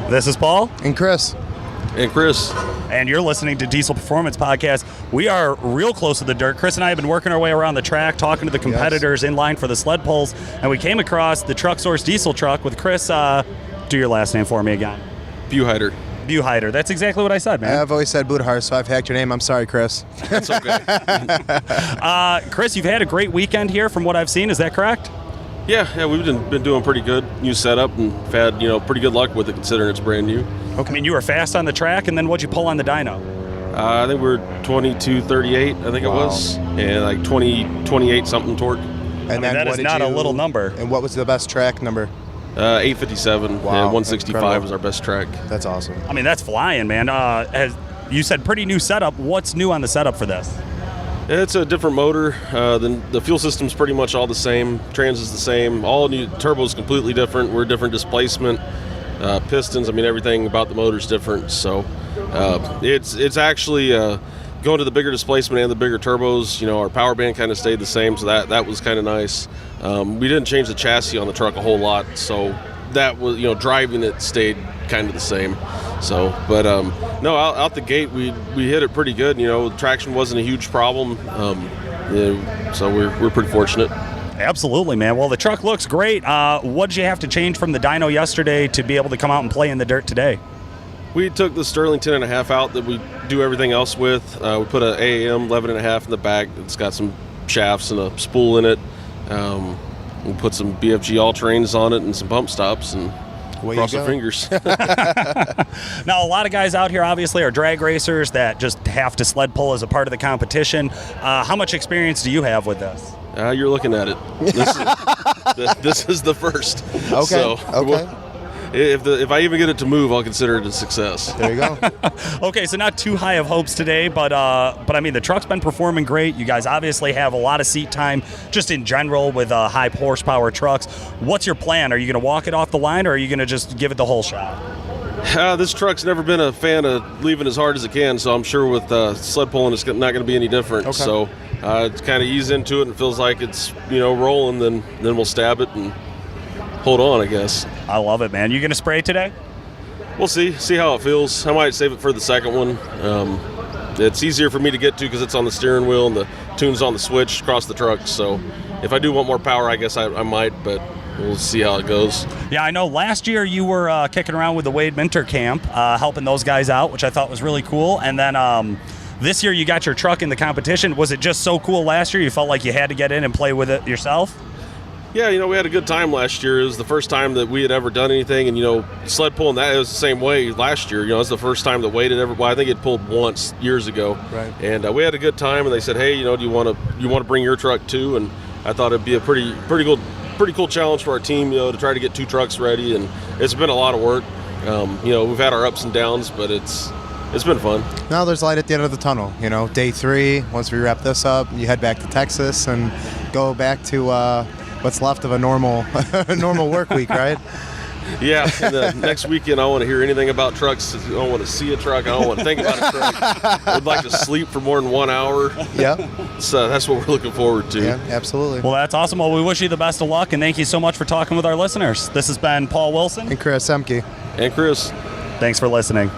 This is Paul. And Chris. And Chris. And you're listening to Diesel Performance Podcast. We are real close to the dirt. Chris and I have been working our way around the track, talking to the competitors in line for the sled pulls, and we came across the Truck Source diesel truck with Chris. Do your last name for me again. Buhider. Buhider. That's exactly what I said, man. I've always said Buhider, so I've hacked your name. I'm sorry, Chris. That's okay. Chris, you've had a great weekend here from what I've seen. Is that correct? Yeah, we've been doing pretty good. New setup, and had pretty good luck with it considering it's brand new. Okay. I mean, you were fast on the track, and then what'd you pull on the dyno? I think we were 22:38. I think it was, and like 28 something torque. And that is not a little number. And what was the best track number? 857. Wow, and 165 was our best track. That's awesome. I mean, that's flying, man. You said pretty new setup. What's new on the setup for this? It's a different motor. The fuel system's pretty much all the same. Trans is the same. All new turbo's completely different. We're different displacement. Pistons. I mean, everything about the motor's different. So it's actually going to the bigger displacement and the bigger turbos. Our power band kind of stayed the same, so that was kind of nice. We didn't change the chassis on the truck a whole lot, so that was driving it stayed kind of the same. So, but no, out the gate we hit it pretty good. Traction wasn't a huge problem. So we're pretty fortunate. Absolutely, man. Well, the truck looks great. What did you have to change from the dyno yesterday to be able to come out and play in the dirt today? We took the Sterling 10.5 out that we do everything else with. We put an AAM 11.5 in the back. It's got some shafts and a spool in it. We put some BFG all-terrains on it and some bump stops, and cross our fingers. Now, a lot of guys out here obviously are drag racers that just have to sled pull as a part of the competition. How much experience do you have with this? You're looking at it. This is the first. Okay. So, okay. If I even get it to move, I'll consider it a success. There you go. Okay, so not too high of hopes today, but I mean, the truck's been performing great. You guys obviously have a lot of seat time just in general with high horsepower trucks. What's your plan? Are you going to walk it off the line, or are you going to just give it the whole shot? This truck's never been a fan of leaving as hard as it can, so I'm sure with sled pulling it's not going to be any different. Okay. So it's kind of ease into it and feels like it's rolling, then we'll stab it and hold on, I guess. I love it, man. You going to spray today? We'll see how it feels. I might save it for the second one. It's easier for me to get to because it's on the steering wheel and the tune's on the switch across the truck. So if I do want more power, I guess I might, but we'll see how it goes. Yeah, I know last year you were kicking around with the Wade Minter camp, helping those guys out, which I thought was really cool. And then this year you got your truck in the competition. Was it just so cool last year you felt like you had to get in and play with it yourself? Yeah, we had a good time last year. It was the first time that we had ever done anything, and sled pulling, that was the same way last year. It was the first time that Wade had ever. Well, I think it pulled once years ago. Right. And we had a good time, and they said, "Hey, do you want to bring your truck too?" And I thought it'd be a pretty cool challenge for our team, to try to get two trucks ready. And it's been a lot of work. We've had our ups and downs, but it's been fun. Now there's light at the end of the tunnel. Day 3. Once we wrap this up, you head back to Texas and go back to what's left of a normal work week, right? Yeah, the next weekend I don't want to hear anything about trucks. I don't want to see a truck. I don't want to think about a truck. I'd like to sleep for more than 1 hour. Yep. So that's what we're looking forward to. Yeah, absolutely. Well, that's awesome. Well, we wish you the best of luck, and thank you so much for talking with our listeners. This has been Paul Wilson. And Chris Emke. And Chris. Thanks for listening.